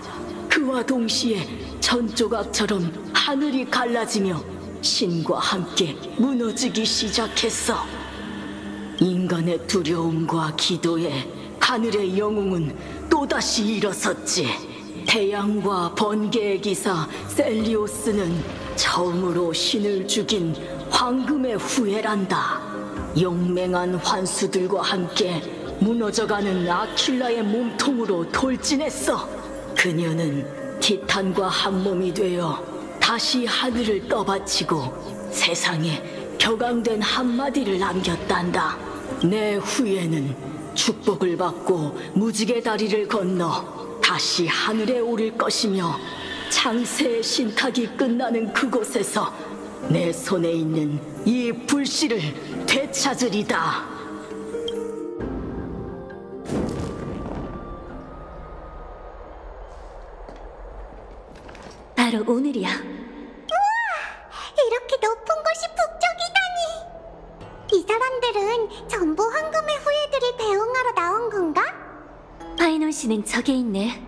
그와 동시에 천조각처럼 하늘이 갈라지며 신과 함께 무너지기 시작했어. 인간의 두려움과 기도에 하늘의 영웅은 또다시 일어섰지. 태양과 번개의 기사 셀리오스는 처음으로 신을 죽인 황금의 후예란다. 용맹한 환수들과 함께 무너져가는 아킬라의 몸통으로 돌진했어. 그녀는 티탄과 한 몸이 되어 다시 하늘을 떠받치고 세상에 격앙된 한마디를 남겼단다. 내 후예는 축복을 받고 무지개 다리를 건너 다시 하늘에 오를 것이며 창세의 신탁이 끝나는 그곳에서 내 손에 있는 이 불씨를 되찾으리다. 바로 오늘이야. 이렇게 높은 곳이 북쪽이다니. 이 사람들은 전부 황금의 후예들이 배웅하러 나온 건가? 파이논 씨는 저기 있네.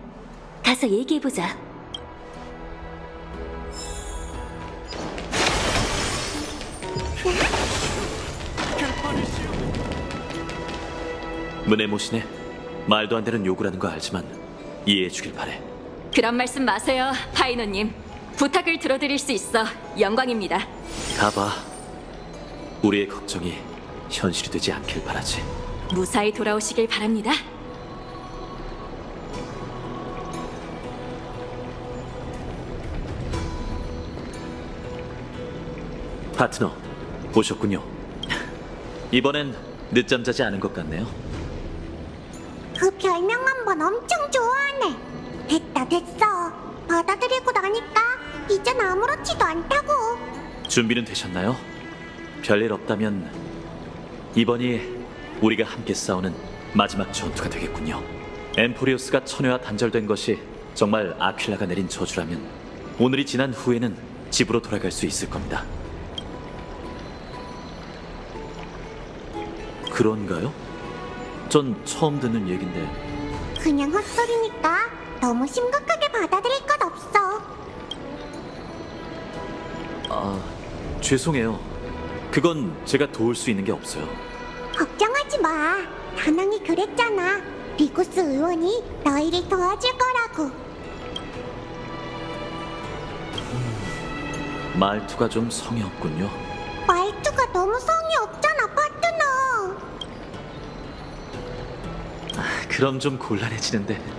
가서 얘기해보자. 문에 모시네. 말도 안 되는 욕을 하는 거 알지만 이해해주길 바래. 그런 말씀 마세요, 파이노님. 부탁을 들어드릴 수 있어 영광입니다. 가봐. 우리의 걱정이 현실이 되지 않길 바라지. 무사히 돌아오시길 바랍니다. 파트너, 오셨군요. 이번엔 늦잠 자지 않은 것 같네요. 그 별명 한번 엄청 좋아하네. 됐어. 받아들이고 나니까 이젠 아무렇지도 않다고. 준비는 되셨나요? 별일 없다면 이번이 우리가 함께 싸우는 마지막 전투가 되겠군요. 엠포리오스가 처녀와 단절된 것이 정말 아퀴라가 내린 저주라면 오늘이 지난 후에는 집으로 돌아갈 수 있을 겁니다. 그런가요? 전 처음 듣는 얘긴데. 그냥 헛소리니까 너무 심각하게 받아들일 것 없어. 아, 죄송해요. 그건 제가 도울 수 있는 게 없어요. 걱정하지 마. 다낭이 그랬잖아. 리고스 의원이 너희를 도와줄 거라고. 말투가 좀 성의 없군요. 말투가 너무 성의 없잖아, 파트너. 그럼 좀 곤란해지는데.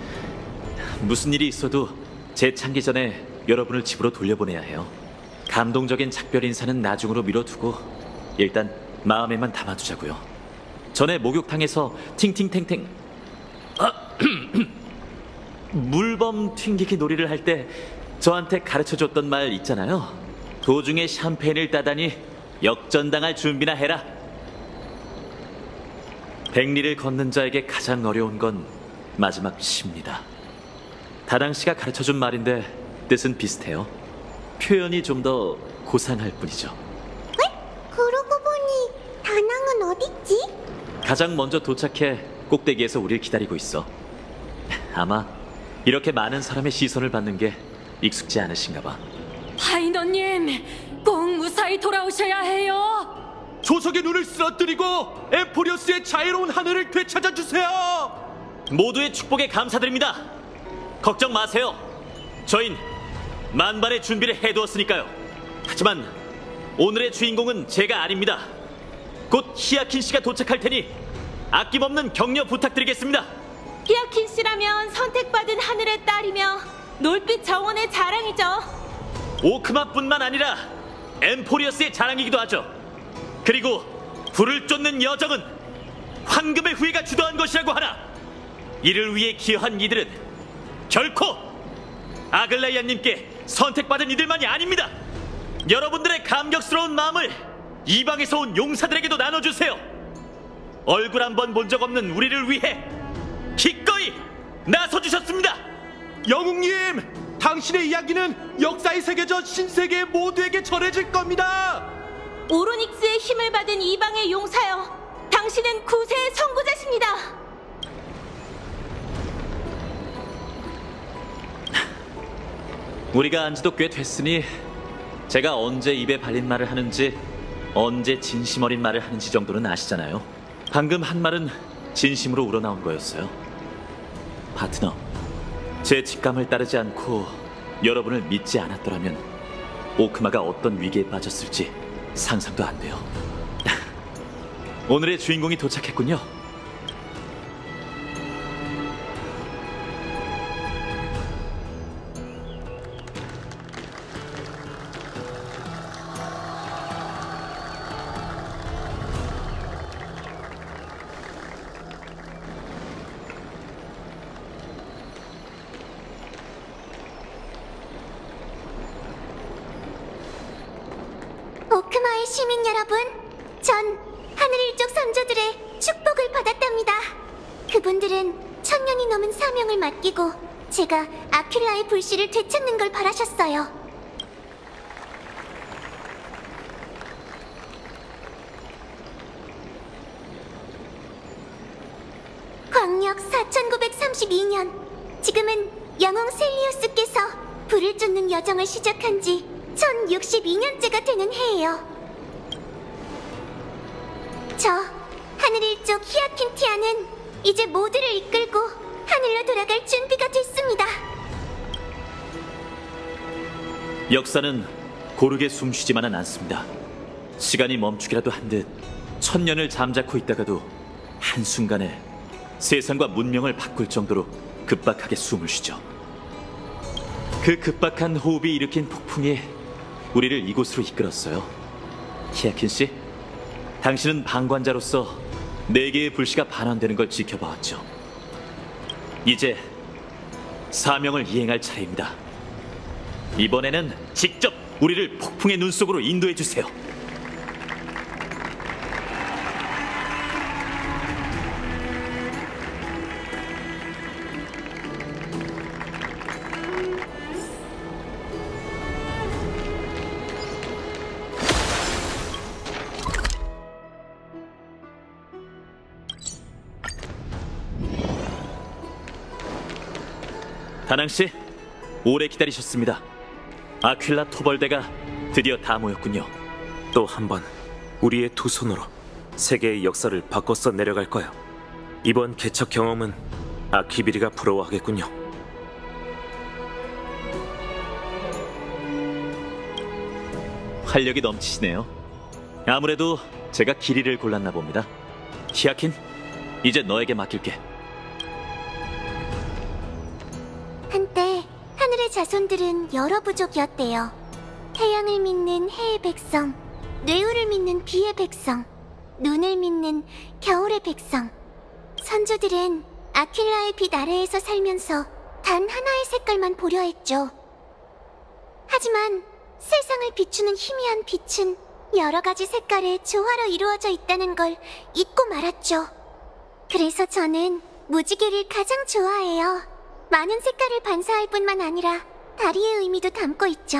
무슨 일이 있어도 재창기 전에 여러분을 집으로 돌려보내야 해요. 감동적인 작별 인사는 나중으로 미뤄두고 일단 마음에만 담아두자고요. 전에 목욕탕에서 팅팅탱탱 물범 튕기기 놀이를 할 때 저한테 가르쳐줬던 말 있잖아요. 도중에 샴페인을 따다니 역전당할 준비나 해라. 백리를 걷는 자에게 가장 어려운 건 마지막 시입니다. 다당씨가 가르쳐준 말인데 뜻은 비슷해요. 표현이 좀 더 고상할 뿐이죠. 왜? 그러고 보니 다낭은 어딨지? 가장 먼저 도착해 꼭대기에서 우릴 기다리고 있어. 아마 이렇게 많은 사람의 시선을 받는 게 익숙지 않으신가 봐. 파이노님, 꼭 무사히 돌아오셔야 해요. 조석의 눈을 쓰러뜨리고 엠포리오스의 자유로운 하늘을 되찾아 주세요. 모두의 축복에 감사드립니다. 걱정 마세요. 저흰 만반의 준비를 해두었으니까요. 하지만 오늘의 주인공은 제가 아닙니다. 곧 히아킨 씨가 도착할 테니 아낌없는 격려 부탁드리겠습니다. 히아킨 씨라면 선택받은 하늘의 딸이며 놀빛 정원의 자랑이죠. 오크마뿐만 아니라 엠포리어스의 자랑이기도 하죠. 그리고 불을 쫓는 여정은 황금의 후예가 주도한 것이라고 하나, 이를 위해 기여한 이들은 결코 아글라이아님께 선택받은 이들만이 아닙니다. 여러분들의 감격스러운 마음을 이방에서 온 용사들에게도 나눠주세요. 얼굴 한번 본 적 없는 우리를 위해 기꺼이 나서주셨습니다. 영웅님, 당신의 이야기는 역사에 새겨져 신세계 모두에게 전해질 겁니다. 오로닉스의 힘을 받은 이방의 용사여, 당신은 구세의 선구자십니다. 우리가 안지도 꽤 됐으니 제가 언제 입에 발린 말을 하는지, 언제 진심 어린 말을 하는지 정도는 아시잖아요. 방금 한 말은 진심으로 우러나온 거였어요. 파트너, 제 직감을 따르지 않고 여러분을 믿지 않았더라면 오크마가 어떤 위기에 빠졌을지 상상도 안 돼요. 오늘의 주인공이 도착했군요. 시민 여러분, 전 하늘일족 선조들의 축복을 받았답니다. 그분들은 천년이 넘은 사명을 맡기고 제가 아큘라의 불씨를 되찾는 걸 바라셨어요. 광역 4932년, 지금은 영웅 셀리우스께서 불을 쫓는 여정을 시작한 지 1062년째가 되는 해예요. 저 하늘일족 히아킨티아는 이제 모두를 이끌고 하늘로 돌아갈 준비가 됐습니다. 역사는 고르게 숨쉬지만은 않습니다. 시간이 멈추기라도 한 듯 천년을 잠자코 있다가도 한순간에 세상과 문명을 바꿀 정도로 급박하게 숨을 쉬죠. 그 급박한 호흡이 일으킨 폭풍이 우리를 이곳으로 이끌었어요. 히아킨 씨, 당신은 방관자로서 4개의 불씨가 반환되는 걸 지켜봐왔죠. 이제 사명을 이행할 차례입니다. 이번에는 직접 우리를 폭풍의 눈 속으로 인도해 주세요. 다낭씨, 오래 기다리셨습니다. 아큘라 토벌대가 드디어 다 모였군요. 또 한 번 우리의 두 손으로 세계의 역사를 바꿔 써 내려갈 거야. 이번 개척 경험은 아키비리가 부러워하겠군요. 활력이 넘치시네요. 아무래도 제가 길이를 골랐나 봅니다. 히아킨, 이제 너에게 맡길게. 한때 하늘의 자손들은 여러 부족이었대요. 태양을 믿는 해의 백성, 뇌우를 믿는 비의 백성, 눈을 믿는 겨울의 백성. 선조들은 아큘라의 빛 아래에서 살면서 단 하나의 색깔만 보려 했죠. 하지만 세상을 비추는 희미한 빛은 여러 가지 색깔의 조화로 이루어져 있다는 걸 잊고 말았죠. 그래서 저는 무지개를 가장 좋아해요. 많은 색깔을 반사할 뿐만 아니라 다리의 의미도 담고 있죠.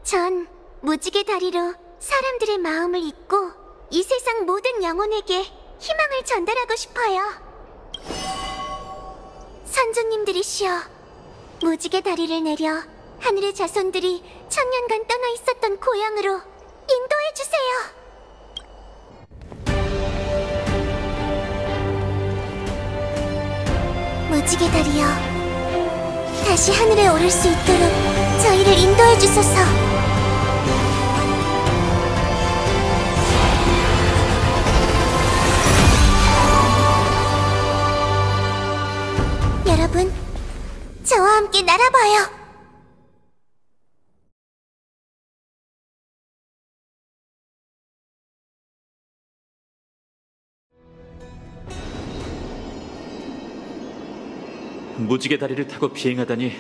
전 무지개 다리로 사람들의 마음을 잇고 이 세상 모든 영혼에게 희망을 전달하고 싶어요. 선조님들이시여, 무지개 다리를 내려 하늘의 자손들이 천년간 떠나 있었던 고향으로 인도해주세요. 무지개 다리여, 다시 하늘에 오를 수 있도록 저희를 인도해 주소서. 여러분, 저와 함께 날아봐요. 무지개 다리를 타고 비행하다니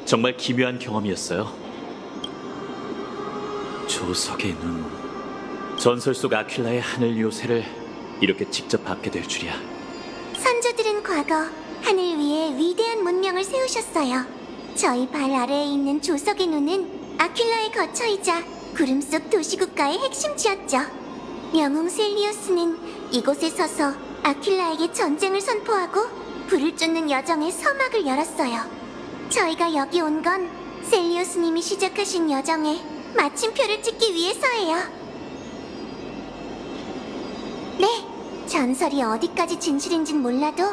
정말 기묘한 경험이었어요. 조석의 눈, 전설 속 아큘라의 하늘 요새를 이렇게 직접 밟게 될 줄이야. 선조들은 과거 하늘 위에 위대한 문명을 세우셨어요. 저희 발 아래에 있는 조석의 눈은 아큘라의 거처이자 구름 속 도시국가의 핵심지였죠. 영웅 셀리우스는 이곳에 서서 아큘라에게 전쟁을 선포하고 불을 쫓는 여정의 서막을 열었어요. 저희가 여기 온 건 셀리우스님이 시작하신 여정에 마침표를 찍기 위해서예요. 네, 전설이 어디까지 진실인진 몰라도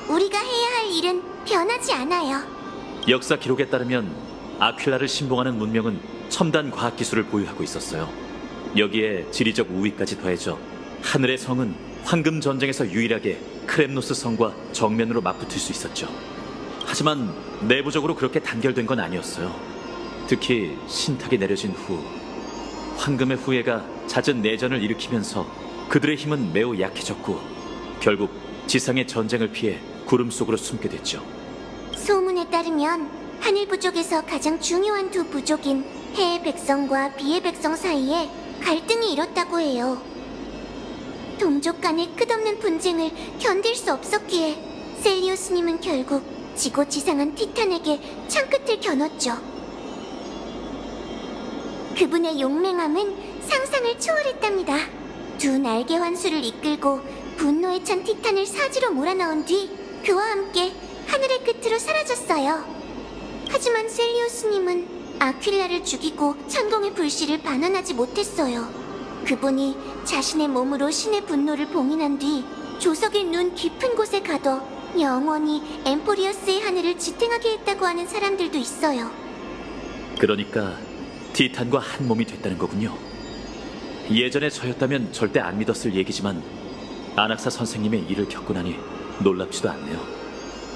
우리가 해야 할 일은 변하지 않아요. 역사 기록에 따르면 아큘라를 신봉하는 문명은 첨단 과학기술을 보유하고 있었어요. 여기에 지리적 우위까지 더해져 하늘의 성은 황금 전쟁에서 유일하게 크렘노스 성과 정면으로 맞붙을 수 있었죠. 하지만 내부적으로 그렇게 단결된 건 아니었어요. 특히 신탁이 내려진 후 황금의 후예가 잦은 내전을 일으키면서 그들의 힘은 매우 약해졌고 결국 지상의 전쟁을 피해 구름 속으로 숨게 됐죠. 소문에 따르면 하늘 부족에서 가장 중요한 두 부족인 해의 백성과 비의 백성 사이에 갈등이 일었다고 해요. 동족 간의 끝없는 분쟁을 견딜 수 없었기에 셀리우스님은 결국 지고지상한 티탄에게 창끝을 겨눴죠. 그분의 용맹함은 상상을 초월했답니다. 두 날개 환수를 이끌고 분노에 찬 티탄을 사지로 몰아넣은 뒤 그와 함께 하늘의 끝으로 사라졌어요. 하지만 셀리우스님은 아퀴라를 죽이고 천공의 불씨를 반환하지 못했어요. 그분이 자신의 몸으로 신의 분노를 봉인한 뒤 조석의 눈 깊은 곳에 가둬 영원히 엠포리어스의 하늘을 지탱하게 했다고 하는 사람들도 있어요. 그러니까 티탄과 한 몸이 됐다는 거군요. 예전에 저였다면 절대 안 믿었을 얘기지만 안악사 선생님의 일을 겪고 나니 놀랍지도 않네요.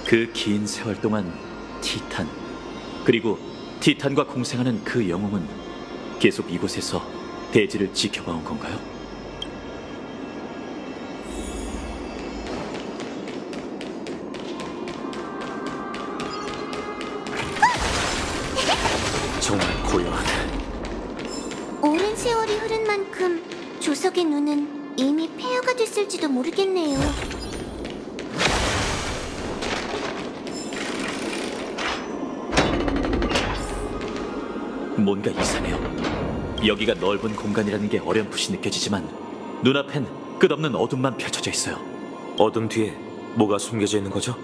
그 긴 세월 동안 티탄, 그리고 티탄과 공생하는 그 영웅은 계속 이곳에서 대지를 지켜봐온 건가요? 정말 고요하네. 오랜 세월이 흐른 만큼 조석의 눈은 이미 폐허가 됐을지도 모르겠네요. 뭔가 이상해요. 여기가 넓은 공간이라는 게 어렴풋이 느껴지지만 눈앞엔 끝없는 어둠만 펼쳐져 있어요. 어둠 뒤에 뭐가 숨겨져 있는 거죠?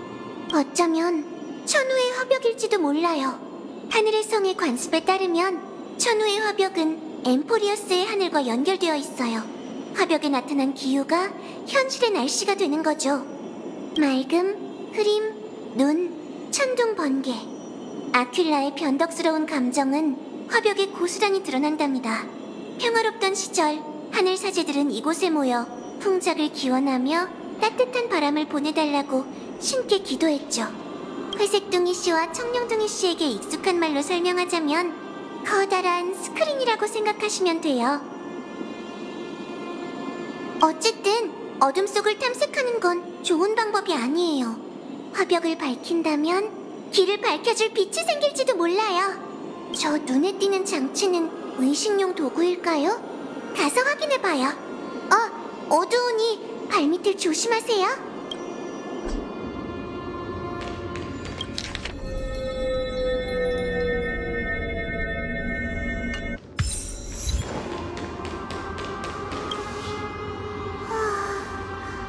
어쩌면 천우의 화벽일지도 몰라요. 하늘의 성의 관습에 따르면 천우의 화벽은 엠포리어스의 하늘과 연결되어 있어요. 화벽에 나타난 기후가 현실의 날씨가 되는 거죠. 맑음, 흐림, 눈, 천둥, 번개. 아퀴라의 변덕스러운 감정은 화벽에 고스란히 드러난답니다. 평화롭던 시절 하늘 사제들은 이곳에 모여 풍작을 기원하며 따뜻한 바람을 보내달라고 신께 기도했죠. 회색둥이 씨와 청룡둥이 씨에게 익숙한 말로 설명하자면 커다란 스크린이라고 생각하시면 돼요. 어쨌든 어둠 속을 탐색하는 건 좋은 방법이 아니에요. 화벽을 밝힌다면 길을 밝혀줄 빛이 생길지도 몰라요. 저 눈에 띄는 장치는 의식용 도구일까요? 가서 확인해봐요. 어두우니 발밑을 조심하세요.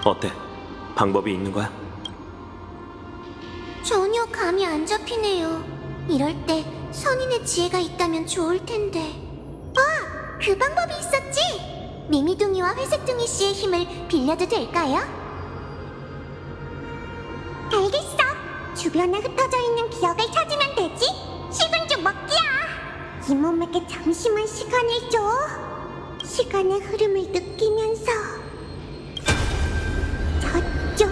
어때? 방법이 있는 거야? 전혀 감이 안 잡히네요. 이럴 때 선인의 지혜가 있다면 좋을 텐데. 그 방법이 있었지! 미미둥이와 회색둥이 씨의 힘을 빌려도 될까요? 알겠어. 주변에 흩어져 있는 기억을 찾으면 되지. 식은 죽 먹기야. 이 몸에게 잠시만 시간을 줘. 시간의 흐름을 느끼면서 저쪽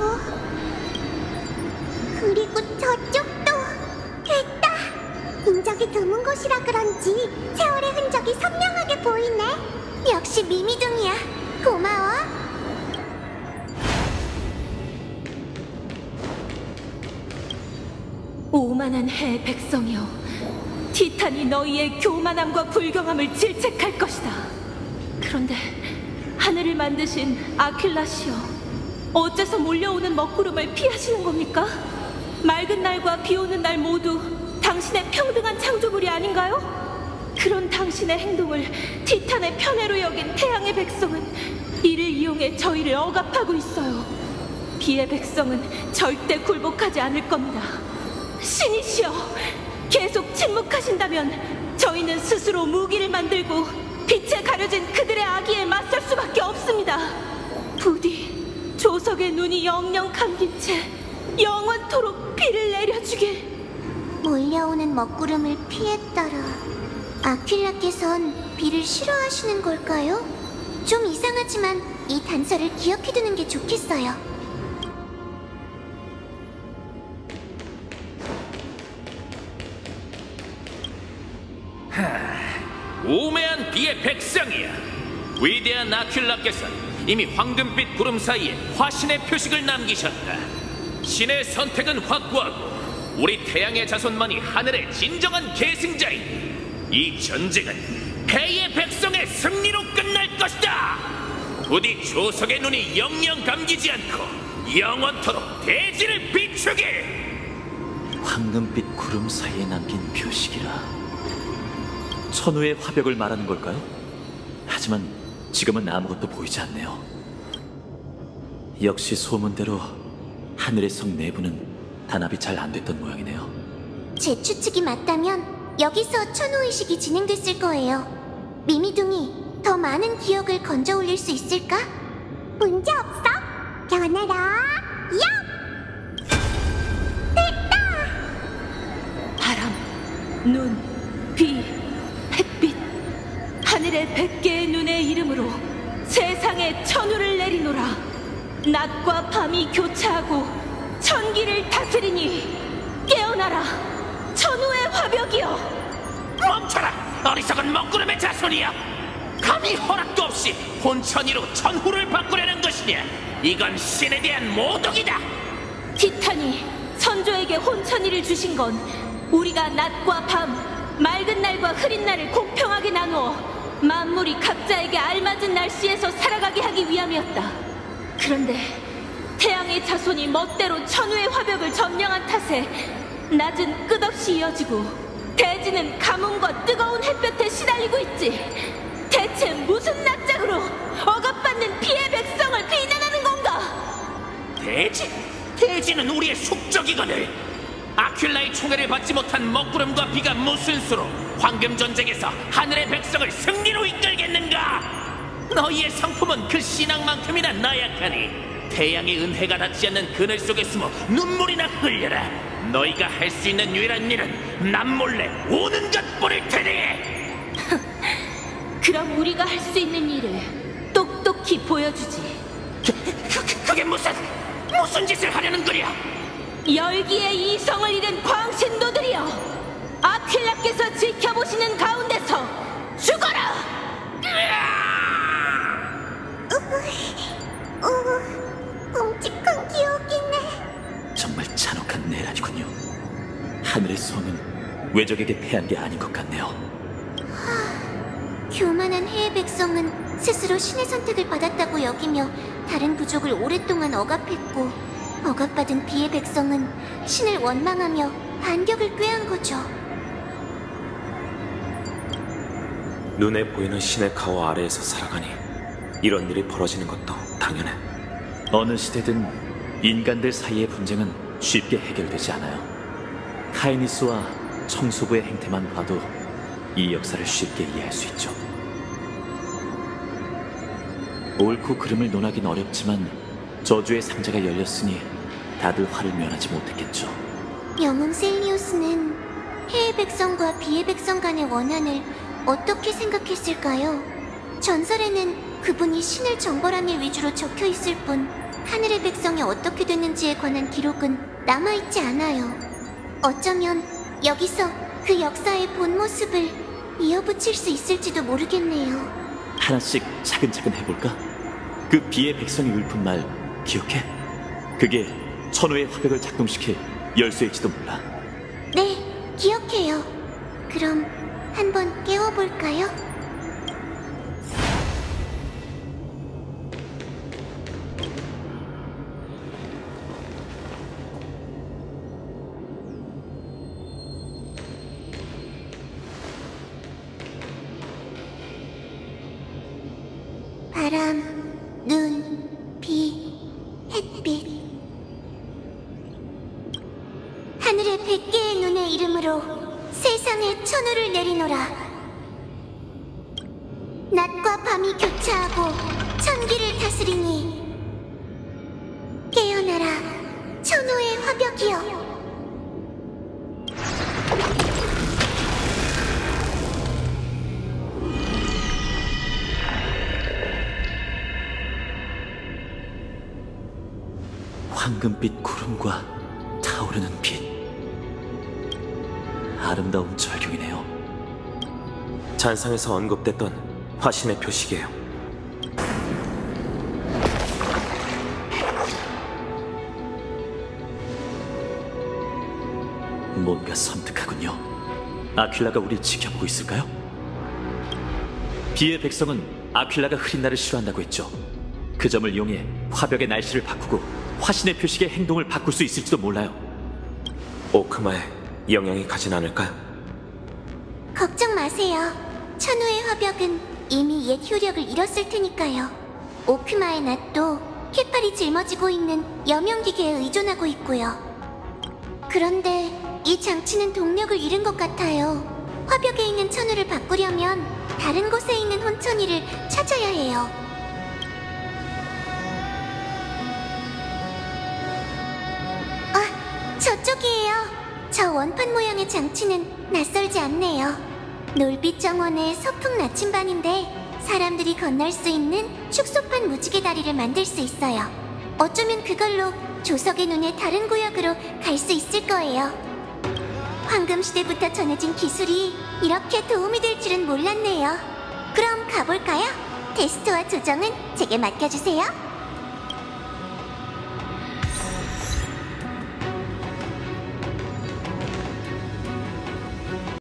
그리고 저쪽도. 됐다. 인적이 드문 곳이라 그런지 세월의 흔적이 선명하게 보이네. 역시 미미둥이야. 고마워. 오만한 해의 백성이여, 티탄이 너희의 교만함과 불경함을 질책할 것이다. 그런데 하늘을 만드신 아킬라시여, 어째서 몰려오는 먹구름을 피하시는 겁니까? 맑은 날과 비 오는 날 모두 당신의 평등한 창조물이 아닌가요? 그런 당신의 행동을 티탄의 편애로 여긴 태양의 백성은 이를 이용해 저희를 억압하고 있어요. 비의 백성은 절대 굴복하지 않을 겁니다. 신이시여, 계속 침묵하신다면 저희는 스스로 무기를 만들고 빛에 가려진 그들의 악의에 맞설 수밖에 없습니다. 부디 조석의 눈이 영영 감긴 채 영원토록 비를 내려주길. 몰려오는 먹구름을 피했더라. 아퀴라께선 비를 싫어하시는 걸까요? 좀 이상하지만 이 단서를 기억해두는 게 좋겠어요. 우매한 비의 백성이야. 위대한 아퀴라께서는 이미 황금빛 구름 사이에 화신의 표식을 남기셨다. 신의 선택은 확고하고 우리 태양의 자손만이 하늘의 진정한 계승자이니 이 전쟁은 폐의 백성의 눈의 승리로 끝날 것이다. 부디 조석의 눈이 영영 감기지 않고 영원토록 대지를 비추게. 황금빛 구름 사이에 남긴 표식이라. 천우의 화벽을 말하는 걸까요? 하지만 지금은 아무것도 보이지 않네요. 역시 소문대로 하늘의 성 내부는 단합이 잘 안 됐던 모양이네요. 제 추측이 맞다면 여기서 천우의식이 진행됐을 거예요. 미미둥이 더 많은 기억을 건져 올릴 수 있을까? 문제 없어. 겨나라. 얍! 바람, 눈, 비, 햇빛, 하늘의 100개의 눈의 이름으로 세상에 천우를 내리노라. 낮과 밤이 교차하고 천기를 다스리니 깨어나라, 천우의 화벽이여. 멈춰라, 어리석은 먹구름의 자손이야. 감히 허락도 없이 혼천이로 천후를 바꾸려는 것이냐. 이건 신에 대한 모독이다. 티탄이 선조에게 혼천이를 주신 건 우리가 낮과 밤, 맑은 날과 흐린 날을 공평하게 나누어 만물이 각자에게 알맞은 날씨에서 살아가게 하기 위함이었다. 그런데 태양의 자손이 멋대로 천우의 화벽을 점령한 탓에 낮은 끝없이 이어지고 대지는 가뭄과 뜨거운 햇볕에 시달리고 있지. 대체 무슨 낯짝으로 억압받는 피의 백성을 비난하는 건가? 대지? 대지는 우리의 숙적이거늘. 아큘라의 총애를 받지 못한 먹구름과 비가 무슨 수로 황금 전쟁에서 하늘의 백성을 승리로 이끌겠는가? 너희의 성품은 그 신앙만큼이나 나약하니 태양의 은혜가 닿지 않는 그늘 속에 숨어 눈물이나 흘려라. 너희가 할 수 있는 유일한 일은 남몰래 우는 것뿐일 테니. 그럼 우리가 할 수 있는 일을 똑똑히 보여주지. 그게 무슨 짓을 하려는 거냐? 열기의 이성을 잃은 광신도들이여, 아킬라께서 지켜보시는 가운데서 죽어라! 끔찍한 기억이네. 정말 잔혹한 내란이군요. 하늘의 성은 외적에게 패한 게 아닌 것 같네요. 교만한 해의 백성은 스스로 신의 선택을 받았다고 여기며 다른 부족을 오랫동안 억압했고, 억압받은 비의 백성은 신을 원망하며 반격을 꾀한 거죠. 눈에 보이는 신의 가호 아래에서 살아가니 이런 일이 벌어지는 것도 당연해. 어느 시대든 인간들 사이의 분쟁은 쉽게 해결되지 않아요. 카이니스와 청소부의 행태만 봐도 이 역사를 쉽게 이해할 수 있죠. 옳고 그름을 논하긴 어렵지만 저주의 상자가 열렸으니 다들 화를 면하지 못했겠죠. 영웅 셀리우스는 해의 백성과 비의 백성 간의 원한을 어떻게 생각했을까요? 전설에는 그분이 신을 정벌한 일 위주로 적혀 있을 뿐 하늘의 백성이 어떻게 됐는지에 관한 기록은 남아있지 않아요. 어쩌면 여기서 그 역사의 본 모습을 이어붙일 수 있을지도 모르겠네요. 하나씩 차근차근 해볼까? 그 비의 백성이 읊은 말 기억해? 그게 천우의 화벽을 작동시킬 열쇠일지도 몰라. 네, 기억해요. 그럼 한번 깨워볼까요? 바람, 눈, 비, 햇빛. 하늘의 100개의 눈의 이름으로 세상에 천우를 내리노라. 낮과 밤이 교차하고 천기를 다스리니 깨어나라, 천우의 화벽이여. 황금빛 구름과 타오르는 빛. 아름다운 절경이네요. 잔상에서 언급됐던 화신의 표식이에요. 뭔가 섬뜩하군요. 아킬라가 우릴 지켜보고 있을까요? 비의 백성은 아퀼라가 흐린 날을 싫어한다고 했죠. 그 점을 이용해 화벽의 날씨를 바꾸고 화신의 표식의 행동을 바꿀 수 있을지도 몰라요. 오크마에 영향이 가진 않을까? 걱정 마세요. 천우의 화벽은 이미 옛 효력을 잃었을 테니까요. 오크마의 낫도 캐팔이 짊어지고 있는 여명기계에 의존하고 있고요. 그런데 이 장치는 동력을 잃은 것 같아요. 화벽에 있는 천우를 바꾸려면 다른 곳에 있는 혼천이를 찾아야 해요. 아, 저쪽이에요. 저 원판 모양의 장치는 낯설지 않네요. 놀빛 정원의 서풍 나침반인데 사람들이 건널 수 있는 축소판 무지개 다리를 만들 수 있어요. 어쩌면 그걸로 조석의 눈에 다른 구역으로 갈 수 있을 거예요. 황금시대부터 전해진 기술이 이렇게 도움이 될 줄은 몰랐네요. 그럼 가볼까요? 테스트와 조정은 제게 맡겨주세요.